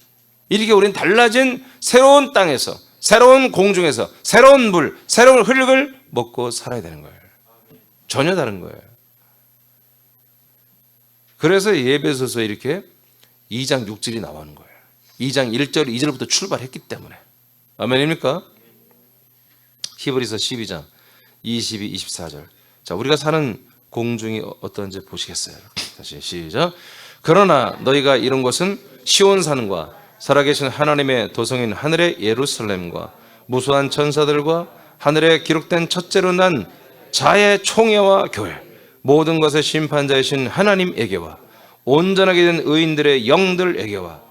이렇게 우리는 달라진 새로운 땅에서, 새로운 공중에서, 새로운 물, 새로운 흙을 먹고 살아야 되는 거예요. 전혀 다른 거예요. 그래서 에베소서에 이렇게 2장 6절이 나오는 거예요. 2장 1절, 2절부터 출발했기 때문에. 아멘입니까? 히브리서 12장 22, 24절. 자, 우리가 사는 공중이 어떤지 보시겠어요? 다시 시작. 그러나 너희가 이런 것은 시온산과 살아계신 하나님의 도성인 하늘의 예루살렘과 무수한 천사들과 하늘에 기록된 첫째로 난 자의 총회와 교회, 모든 것의 심판자이신 하나님에게와 온전하게 된 의인들의 영들에게와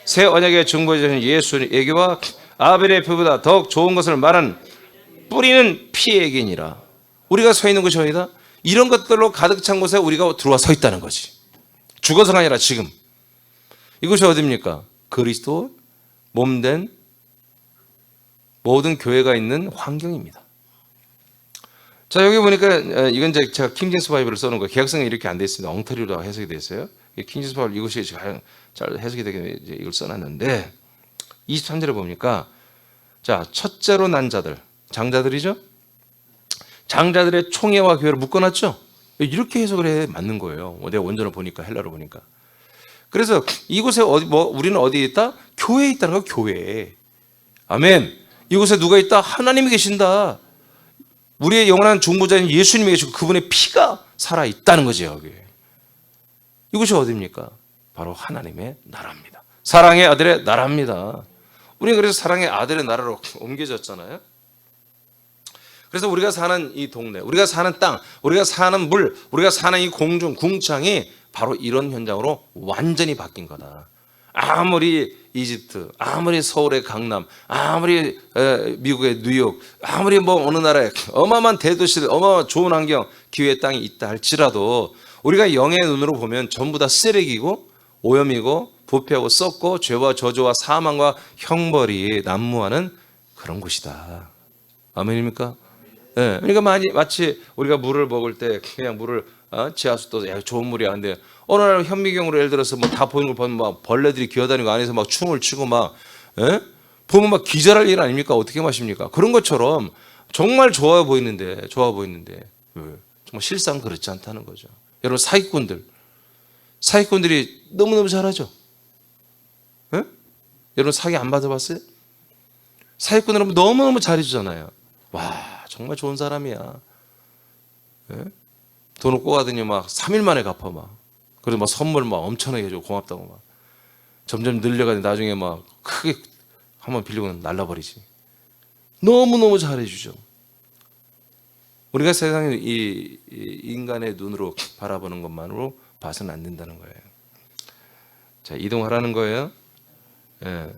새 언약의 중보자이신 예수에게와 아벨의 피보다 더욱 좋은 것을 말한 뿌리는 피에게니라. 우리가 서 있는 곳이 어디다? 이런 것들로 가득 찬 곳에 우리가 들어와 서 있다는 거지. 죽어서가 아니라 지금. 이곳이 어디입니까? 그리스도 몸된 모든 교회가 있는 환경입니다. 자, 여기 보니까 이건 제가 킹제임스 바이블을 써놓은 거, 개혁성이 이렇게 안 돼 있습니다. 엉터리로 해석이 되어 있어요. 킹제임스 바이블 이것이 잘 해석이 되게 이걸 써놨는데 23절에 보니까 자, 첫째로 난 자들, 장자들이죠. 장자들의 총회와 교회를 묶어놨죠. 이렇게 해석을 해 맞는 거예요. 내가 원전을 보니까, 헬라로 보니까. 그래서 이곳에 우리는 어디에 있다? 교회에 있다는 거, 교회에. 아멘. 이곳에 누가 있다? 하나님이 계신다. 우리의 영원한 중보자인 예수님이 계시고 그분의 피가 살아 있다는 거죠, 여기. 이곳이 어디입니까? 바로 하나님의 나라입니다. 사랑의 아들의 나라입니다. 우리는 그래서 사랑의 아들의 나라로 옮겨졌잖아요. 그래서 우리가 사는 이 동네, 우리가 사는 땅, 우리가 사는 물, 우리가 사는 이 공중, 궁창이 바로 이런 현장으로 완전히 바뀐 거다. 아무리 이집트, 아무리 서울의 강남, 아무리 미국의 뉴욕, 아무리 어느 나라에 어마어마한 대도시들, 어마어마한 좋은 환경, 기회의 땅이 있다 할지라도 우리가 영의 눈으로 보면 전부 다 쓰레기고 오염이고 부패하고 썩고 죄와 저주와 사망과 형벌이 난무하는 그런 곳이다. 아멘입니까? 네, 그러니까 마치 우리가 물을 먹을 때 그냥 물을 지하수 또 좋은 물이야. 근데 어느 날 현미경으로 예를 들어서 다 보이는 걸 보면 막 벌레들이 기어다니고 안에서 막 춤을 추고 막 보면 막 기절할 일 아닙니까? 어떻게 마십니까? 그런 것처럼 정말 좋아 보이는데 정말 실상 그렇지 않다는 거죠. 여러분 사기꾼들이 너무너무 잘하죠. 예? 여러분 사기 안 받아봤어요? 사기꾼 여러분 너무너무 잘해주잖아요. 와 정말 좋은 사람이야. 예? 돈을 꼬아더니 막 3일 만에 갚아 막. 그래서 막 선물 막 엄청나게 해주고 고맙다고 막. 점점 늘려가지고 나중에 막 크게 한번 빌리고는 날라버리지. 너무너무 잘해주죠. 우리가 세상에 이 인간의 눈으로 바라보는 것만으로 봐서는 안 된다는 거예요. 자, 이동하라는 거예요. 예.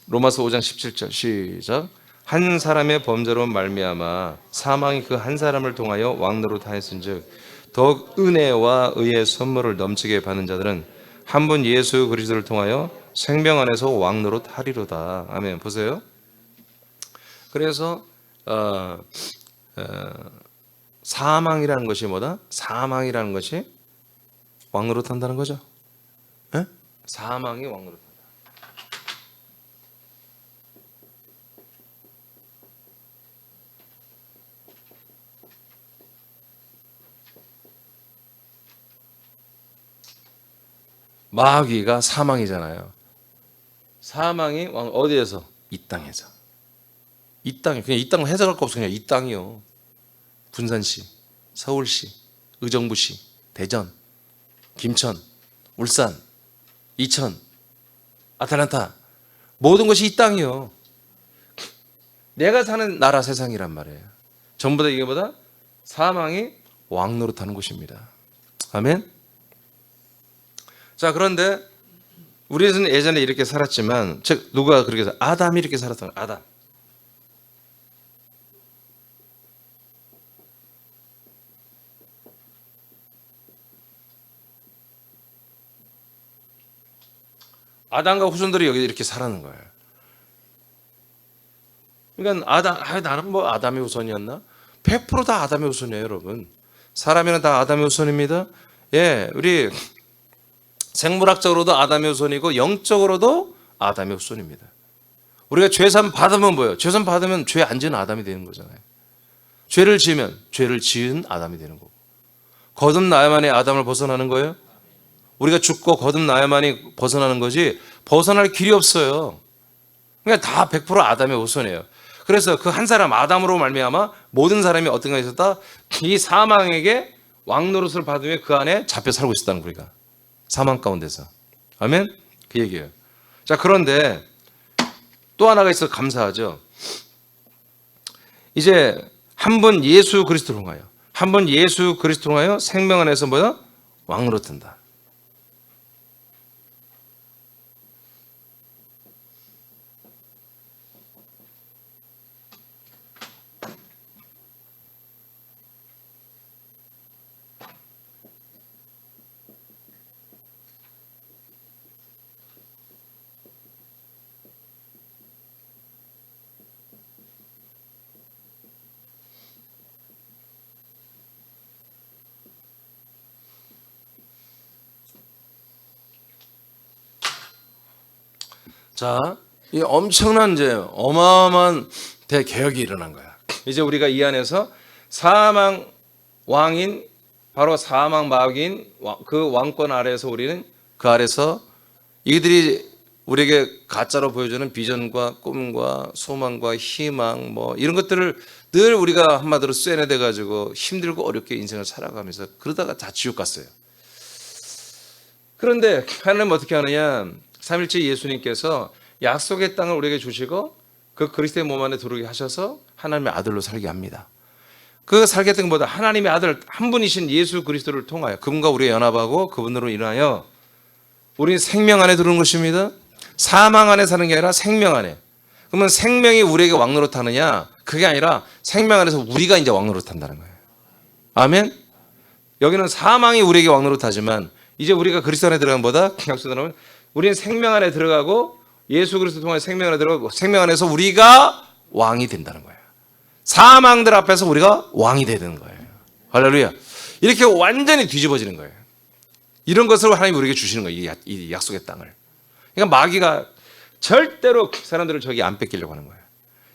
로마서 5장 17절 시작. 한 사람의 범죄로 말미암아 사망이 그 한 사람을 통하여 왕노릇하였은즉 더욱 은혜와 의의 선물을 넘치게 받는 자들은 한 분 예수 그리스도를 통하여 생명 안에서 왕노릇하리로다. 아멘. 보세요. 그래서 사망이라는 것이 뭐다? 사망이라는 것이 왕노릇한다는 거죠. 에? 사망이 왕노릇한다. 마귀가 사망이잖아요. 사망이 어디에서? 이 땅에서. 이 땅에 그냥 이 땅 해석할 거 없어. 그냥 이 땅이요. 군산시, 서울시, 의정부시, 대전, 김천, 울산, 이천, 아틀란타 모든 것이 이 땅이요. 내가 사는 나라 세상이란 말이에요. 전부 다 이게 뭐다? 사망이 왕노릇하는 곳입니다. 아멘. 자, 그런데 우리는 예전에 이렇게 살았지만, 즉 누가 그렇게 해서 아담이 이렇게 살았던 거예요. 아담. 아담과 후손들이 여기 이렇게 살아는 거예요. 그러니까 나는 뭐 아담의 후손이었나? 100%다 아담의 후손이에요, 여러분. 사람이란 다 아담의 후손입니다. 예, 우리 생물학적으로도 아담의 후손이고 영적으로도 아담의 후손입니다. 우리가 죄산 받으면 뭐예요? 죄산 받으면 죄 안 지은 아담이 되는 거잖아요. 죄를 지으면 죄를 지은 아담이 되는 거고. 거듭나야만이 아담을 벗어나는 거예요. 우리가 죽고 거듭나야만이 벗어나는 거지 벗어날 길이 없어요. 그러니까 다 100% 아담의 후손이에요. 그래서 그 한 사람 아담으로 말미암아 모든 사람이 어떤 가 있었다? 이 사망에게 왕노릇을 받으며 그 안에 잡혀 살고 있었다는 거예요. 우리가 사망 가운데서. 아멘? 그 얘기예요. 자, 그런데 또 하나가 있어 감사하죠. 이제 한 번 예수 그리스도로 통하여 한 번 예수 그리스도로 통하여 생명 안에서 뭐야? 왕노릇한다. 자, 이 엄청난 이제 어마어마한 대개혁이 일어난 거야. 이제 우리가 이 안에서 사망 왕인 바로 사망 마귀인 그 왕권 아래에서 우리는 그 아래서 이들이 우리에게 가짜로 보여주는 비전과 꿈과 소망과 희망 뭐 이런 것들을 늘 우리가 한마디로 쇠뇌돼 가지고 힘들고 어렵게 인생을 살아가면서 그러다가 다 지옥 갔어요. 그런데 하나님 어떻게 하느냐? 삼일째 예수님께서 약속의 땅을 우리에게 주시고 그 그리스도의 몸 안에 들어오게 하셔서 하나님의 아들로 살게 합니다. 그 살게 된 것보다 하나님의 아들 한 분이신 예수 그리스도를 통하여 그분과 우리가 연합하고 그분으로 인하여 우리 생명 안에 들어오는 것입니다. 사망 안에 사는 게 아니라 생명 안에. 그러면 생명이 우리에게 왕노릇하느냐? 그게 아니라 생명 안에서 우리가 이제 왕노릇한다는 거예요. 아멘? 여기는 사망이 우리에게 왕노릇하지만 이제 우리가 그리스도 안에 들어가면 뭐다? 약속하면 우리는 생명 안에 들어가고 예수 그리스도 통해 생명 안에 들어가고 생명 안에서 우리가 왕이 된다는 거예요. 사망들 앞에서 우리가 왕이 되는 거예요. 할렐루야. 이렇게 완전히 뒤집어지는 거예요. 이런 것을 하나님이 우리에게 주시는 거예요. 이 약속의 땅을. 그러니까 마귀가 절대로 사람들을 저기 안 뺏기려고 하는 거예요.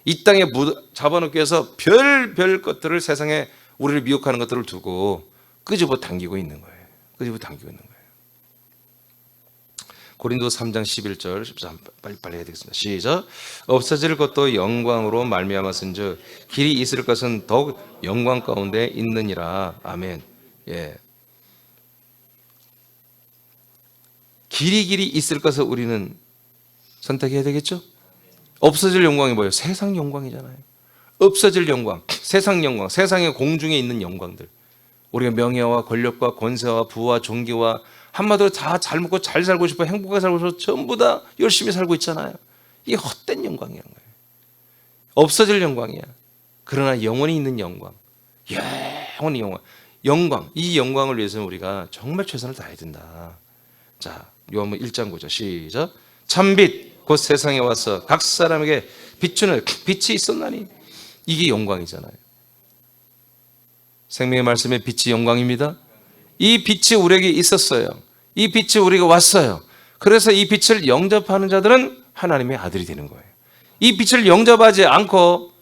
이 땅에 잡아놓기 위해서 별별 것들을, 세상에 우리를 미혹하는 것들을 두고 끄집어 당기고 있는 거예요. 끄집어 당기고 있는 거예요. 고린도 3장 11절 13 빨리 해야 되겠습니다. 시작. 없어질 것도 영광으로 말미암았은즉 길이 있을 것은 더욱 영광 가운데 있느니라. 아멘. 예. 길이 있을 것을 우리는 선택해야 되겠죠? 없어질 영광이 뭐예요? 세상 영광이잖아요. 없어질 영광, 세상 영광, 세상의 공중에 있는 영광들. 우리가 명예와 권력과 권세와 부와 존귀와 한마디로 다 잘 먹고 잘 살고 싶어, 행복하게 살고 싶어 전부 다 열심히 살고 있잖아요. 이게 헛된 영광이라는 거예요. 없어질 영광이야. 그러나 영원히 있는 영광, 영원히 영광, 이 영광을 위해서는 우리가 정말 최선을 다해야 된다. 자, 요한복음 1장 9절 시작. 참빛 곧 세상에 와서 각 사람에게 비추는 빛이 있었나니. 이게 영광이잖아요. 생명의 말씀의 빛이 영광입니다. 이 빛이 우리에게 있었어요. 이 빛이 우리가 왔어요. 그래서 이 빛을 영접하는 자들은 하나님의 아들이 되는 거예요. 이 빛을 영접하지 않고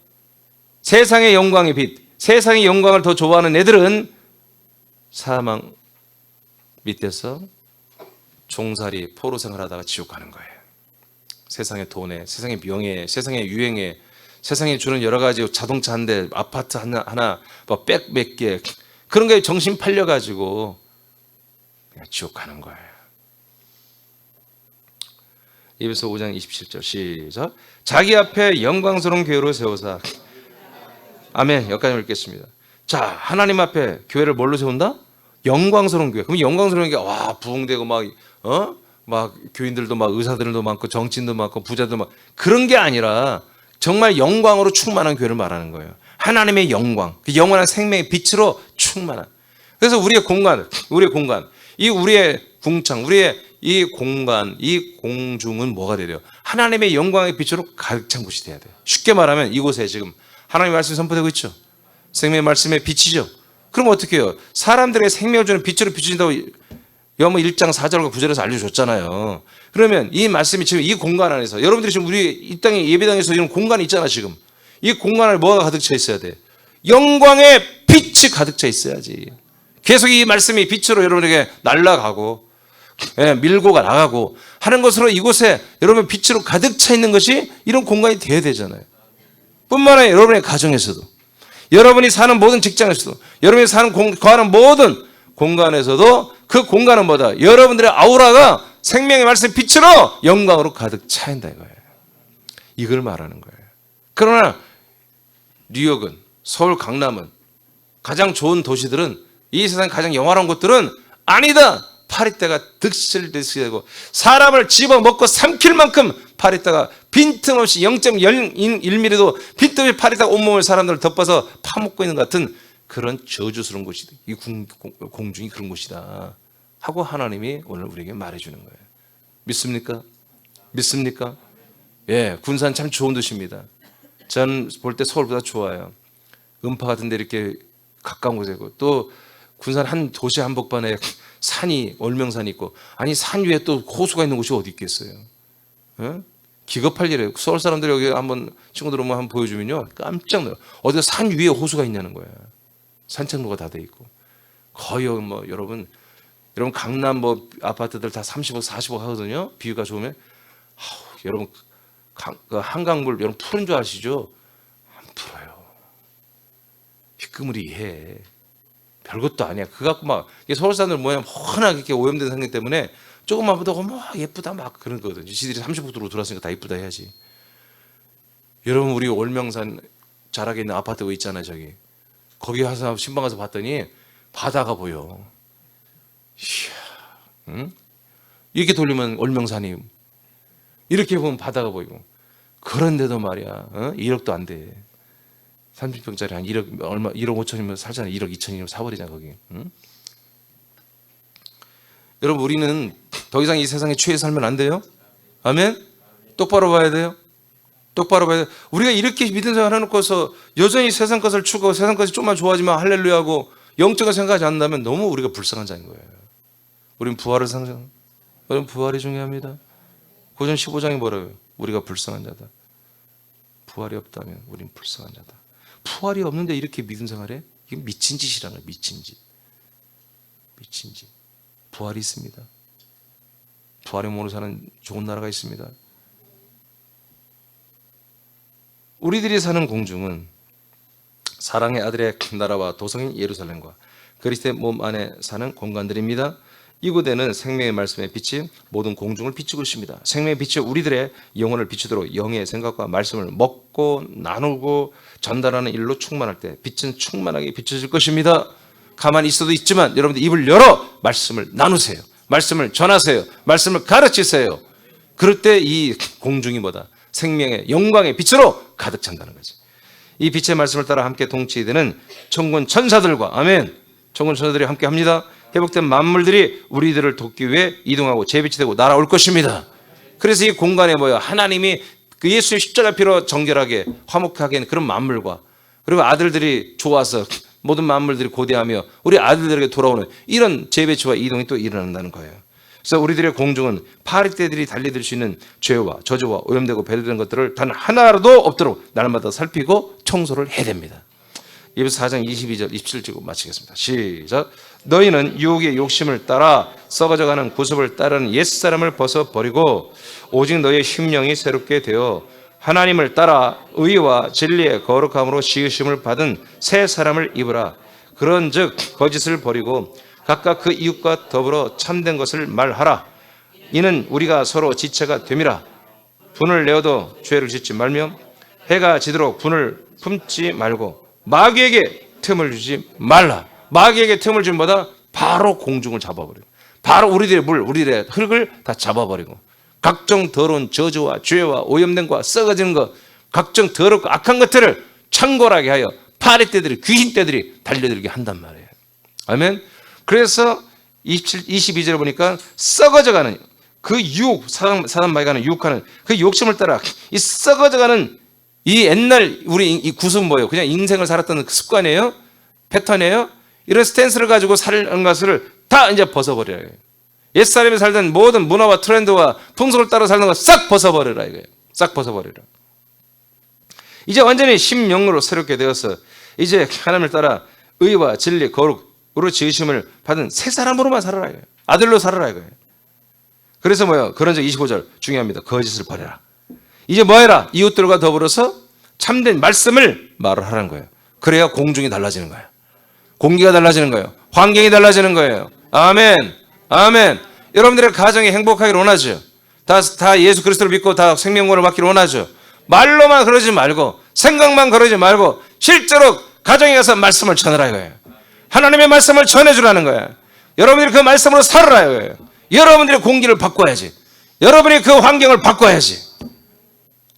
세상의 영광의 빛, 세상의 영광을 더 좋아하는 애들은 사망 밑에서 종살이 포로 생활하다가 지옥 가는 거예요. 세상의 돈에, 세상의 명예에, 세상의 유행에, 세상에 주는 여러 가지 자동차 한 대, 아파트 하나, 뭐 백 몇 개, 그런 거에 정신 팔려가지고 그냥 지옥 가는 거예요. 에베소 5장 27절 시작. 자기 앞에 영광스러운 교회로 세우사. 아멘. 여기까지 읽겠습니다. 자, 하나님 앞에 교회를 뭘로 세운다? 영광스러운 교회. 그럼 영광스러운 게 와 부흥되고 막 교인들도 막 의사들도 많고 정치인도 많고 부자도 많고 그런 게 아니라 정말 영광으로 충만한 교회를 말하는 거예요. 하나님의 영광, 그 영원한 생명의 빛으로 충만한. 그래서 우리의 공간, 이 우리의 궁창, 우리의 이 공간, 이 공중은 뭐가 되려? 하나님의 영광의 빛으로 가득 찬 곳이 돼야 돼요. 쉽게 말하면 이곳에 지금 하나님의 말씀이 선포되고 있죠. 생명의 말씀의 빛이죠. 그럼 어떻게 해요? 사람들의 생명을 주는 빛으로 비추신다고 요한복음 1장 4절과 9절에서 알려줬잖아요. 그러면 이 말씀이 지금 이 공간 안에서 여러분들이 지금 우리 이 땅에 예배당에서 이런 공간이 있잖아. 지금 이 공간 안에 뭐가 가득 차 있어야 돼? 영광의 빛이 가득 차 있어야지. 계속 이 말씀이 빛으로 여러분에게 날아가고 밀고 나가고 하는 것으로 이곳에 여러분 빛으로 가득 차 있는 것이 이런 공간이 돼야 되잖아요. 뿐만 아니라 여러분의 가정에서도, 여러분이 사는 모든 직장에서도, 여러분이 거하는 모든 공간에서도 그 공간은 뭐다? 여러분들의 아우라가 생명의 말씀 빛으로 영광으로 가득 차 있다 이거예요. 이걸 말하는 거예요. 그러나 뉴욕은, 서울, 강남은, 가장 좋은 도시들은, 이 세상 가장 영화로운 곳들은 아니다. 파리떼가 득실득실되고 사람을 집어먹고 삼킬 만큼 파리떼가 빈틈없이 0.1mm도 빈틈없이 파리떼가 온몸을 사람들을 덮어서 파먹고 있는 것 같은 그런 저주스러운 곳이다. 이 공중이 그런 곳이다 하고 하나님이 오늘 우리에게 말해주는 거예요. 믿습니까? 믿습니까? 예, 군산 참 좋은 도시입니다. 전 볼 때 서울보다 좋아요. 음파 같은 데 이렇게 가까운 곳에 있고, 또 군산 한 도시 한복판에 산이, 월명산이 있고, 아니 산 위에 또 호수가 있는 곳이 어디 있겠어요? 예? 기겁할 일이에요. 서울 사람들이 여기 한번 친구들 오면 한번 보여주면요 깜짝 놀라요. 어디가 산 위에 호수가 있냐는 거야. 산책로가 다 돼 있고. 거의 뭐 여러분 강남 뭐 아파트들 다 30억 40억 하거든요. 비유가 좋으면. 여러분 그 한강물 여러분 푸른 줄 아시죠? 안 풀어요. 희끄무리해. 별것도 아니야. 그거 갖고 막 서울 사람들 뭐냐 워낙 이렇게 오염된 성격 때문에 조금만 보다가 뭐 예쁘다 막 그런 거거든요. 지들이 30억도로 들어왔으니까 다 예쁘다 해야지. 여러분 우리 월명산 자락에 있는 아파트 있잖아요. 저기 거기 가서 신방 가서 봤더니 바다가 보여. 이야, 응? 이렇게 돌리면 월명산이, 이렇게 보면 바다가 보이고. 그런데도 말이야, 1억도 안 돼. 30평짜리 한 1억 얼마, 1억 5천이면 살잖아. 1억 2천이면 사버리잖아 거기. 응? 여러분 우리는 더 이상 이 세상에 취해 살면 안 돼요. 아멘. 똑바로 봐야 돼요. 똑바로 봐야 돼요. 우리가 이렇게 믿음 생활 해놓고서 여전히 세상 것을 추구하고 세상 것이 좀만 좋아지면 할렐루야하고 영적을 생각하지 않는다면 너무 우리가 불쌍한 자인 거예요. 우리는 부활을 상상. 여러분 부활이 중요합니다. 고전 15장이 뭐라고요? 우리가 불쌍한 자다. 부활이 없다면 우린 불쌍한 자다. 부활이 없는데 이렇게 믿음 생활해? 이게 미친 짓이라는 거야. 미친 짓. 미친 짓. 부활이 있습니다. 부활의 몸으로 사는 좋은 나라가 있습니다. 우리들이 사는 공중은 사랑의 아들의 나라와 도성인 예루살렘과 그리스도의 몸 안에 사는 공간들입니다. 이곳에는 생명의 말씀의 빛이 모든 공중을 비추고 있습니다. 생명의 빛이 우리들의 영혼을 비추도록 영의 생각과 말씀을 먹고 나누고 전달하는 일로 충만할 때 빛은 충만하게 비춰질 것입니다. 가만히 있어도 있지만 여러분들 입을 열어 말씀을 나누세요. 말씀을 전하세요. 말씀을 가르치세요. 그럴 때 이 공중이 뭐다? 생명의 영광의 빛으로 가득 찬다는 거지. 이 빛의 말씀을 따라 함께 동치되는 천군 천사들과 아멘. 천군 천사들이 함께 합니다. 회복된 만물들이 우리들을 돕기 위해 이동하고 재빛이 되고 날아올 것입니다. 그래서 이 공간에 뭐예요? 하나님이 그 예수의 십자가 피로 정결하게 화목하게 하는 그런 만물과 그리고 아들들이 좋아서 모든 만물들이 고대하며 우리 아들들에게 돌아오는 이런 재배치와 이동이 또 일어난다는 거예요. 그래서 우리들의 공중은 파리떼들이 달려들 수 있는 죄와 저주와 오염되고 배려되는 것들을 단 하나라도 없도록 날마다 살피고 청소를 해야 됩니다. 에베소 4장 22절 27절 마치겠습니다. 시작. 너희는 유혹의 욕심을 따라 썩어져가는 구습을 따르는 옛사람을 벗어버리고 오직 너희의 심령이 새롭게 되어 하나님을 따라 의와 진리의 거룩함으로 지으심을 받은 새 사람을 입으라. 그런즉 거짓을 버리고 각각 그 이웃과 더불어 참된 것을 말하라. 이는 우리가 서로 지체가 됨이라. 분을 내어도 죄를 짓지 말며 해가 지도록 분을 품지 말고 마귀에게 틈을 주지 말라. 마귀에게 틈을 주면 뭐다? 바로 공중을 잡아버리고 바로 우리들의 물, 우리들의 흙을 다 잡아버리고 각종 더러운 저주와 죄와 오염된 것과 썩어지는 것, 각종 더럽고 악한 것들을 창궐하게 하여 파리떼들이 귀신떼들이 달려들게 한단 말이에요. 아멘. 그래서 22절에 보니까 썩어져가는 그 유혹, 사단 마귀가 하는 유혹하는 그 욕심을 따라 이 썩어져가는 이 옛날 우리 이 구습은 뭐예요? 그냥 인생을 살았던 그 습관이에요? 패턴이에요? 이런 스탠스를 가지고 사는 것을 다 이제 벗어버려요. 옛사람이 살던 모든 문화와 트렌드와 풍속을 따라 살는 거 싹 벗어버리라 이거예요. 싹 벗어버리라. 이제 완전히 심령으로 새롭게 되어서 이제 하나님을 따라 의와 진리, 거룩으로 지으심을 받은 새 사람으로만 살아라 이거예요. 아들로 살아라 이거예요. 그래서 뭐예요? 그런즉 25절 중요합니다. 거짓을 버려라. 이제 뭐 해라? 이웃들과 더불어서 참된 말씀을 말을 하라는 거예요. 그래야 공중이 달라지는 거예요. 공기가 달라지는 거예요. 환경이 달라지는 거예요. 아멘. 아멘. 여러분들의 가정이 행복하기를 원하죠. 다 예수 그리스도를 믿고 다 생명권을 받기를 원하죠. 말로만 그러지 말고 생각만 그러지 말고 실제로 가정에 가서 말씀을 전하라 이거예요. 하나님의 말씀을 전해주라는 거예요. 여러분들이 그 말씀으로 살아라 이거예요. 여러분들의 공기를 바꿔야지. 여러분이 그 환경을 바꿔야지.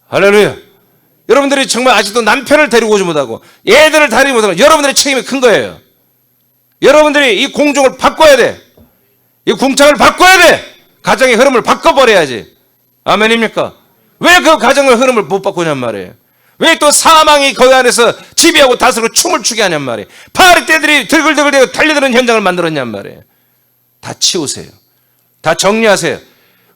할렐루야. 여러분들이 정말 아직도 남편을 데리고 오지 못하고 애들을 데리고 못하고 여러분들의 책임이 큰 거예요. 여러분들이 이 공중을 바꿔야 돼. 이 궁창을 바꿔야 돼. 가정의 흐름을 바꿔버려야지. 아멘입니까? 왜 그 가정의 흐름을 못 바꾸냔 말이에요. 왜 또 사망이 거기 안에서 지배하고 다스리고 춤을 추게 하냔 말이에요. 파리떼들이 들글들글 달려드는 현장을 만들었냔 말이에요. 다 치우세요. 다 정리하세요.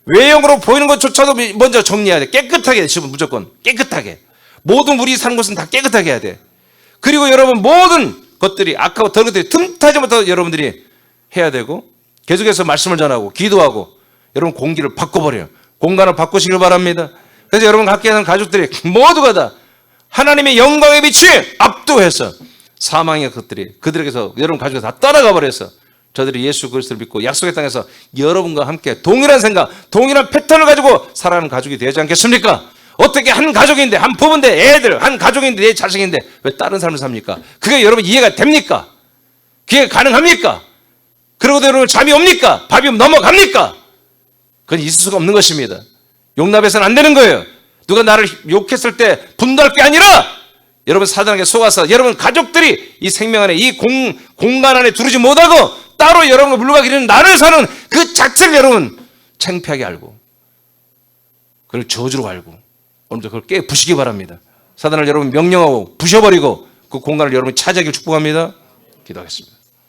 외형으로 보이는 것조차도 먼저 정리해야 돼. 깨끗하게 해. 지금 무조건 깨끗하게. 모든 우리 사는 곳은 다 깨끗하게 해야 돼. 그리고 여러분 모든 것들이 악하고 더러운 것들이 틈타지 못하도록 여러분들이 해야 되고 계속해서 말씀을 전하고 기도하고 여러분 공기를 바꿔버려요. 공간을 바꾸시길 바랍니다. 그래서 여러분 각기 사는 가족들이 모두가 다 하나님의 영광의 빛이 압도해서 사망의 것들이 그들에게서 여러분 가족이 다 떠나가 버려서 저들이 예수 그리스도를 믿고 약속의 땅에서 여러분과 함께 동일한 생각, 동일한 패턴을 가지고 살아가는 가족이 되지 않겠습니까? 어떻게 한 가족인데, 한 부부인데, 애들, 한 가족인데, 내 자식인데 왜 다른 삶을 삽니까? 그게 여러분 이해가 됩니까? 그게 가능합니까? 그러고도 여러분 잠이 옵니까? 밥이 넘어갑니까? 그건 있을 수가 없는 것입니다. 용납해서는 안 되는 거예요. 누가 나를 욕했을 때 분노할 게 아니라 여러분 사단에게 속아서 여러분 가족들이 이 생명 안에 이 공간 안에 두르지 못하고 따로 여러분과 물러가기 전에 나를 사는 그 자체를 여러분 창피하게 알고 그걸 저주로 알고 오늘부터 그걸 깨부시기 바랍니다. 사단을 여러분 명령하고 부셔버리고 그 공간을 여러분 차지하기를 축복합니다. 기도하겠습니다.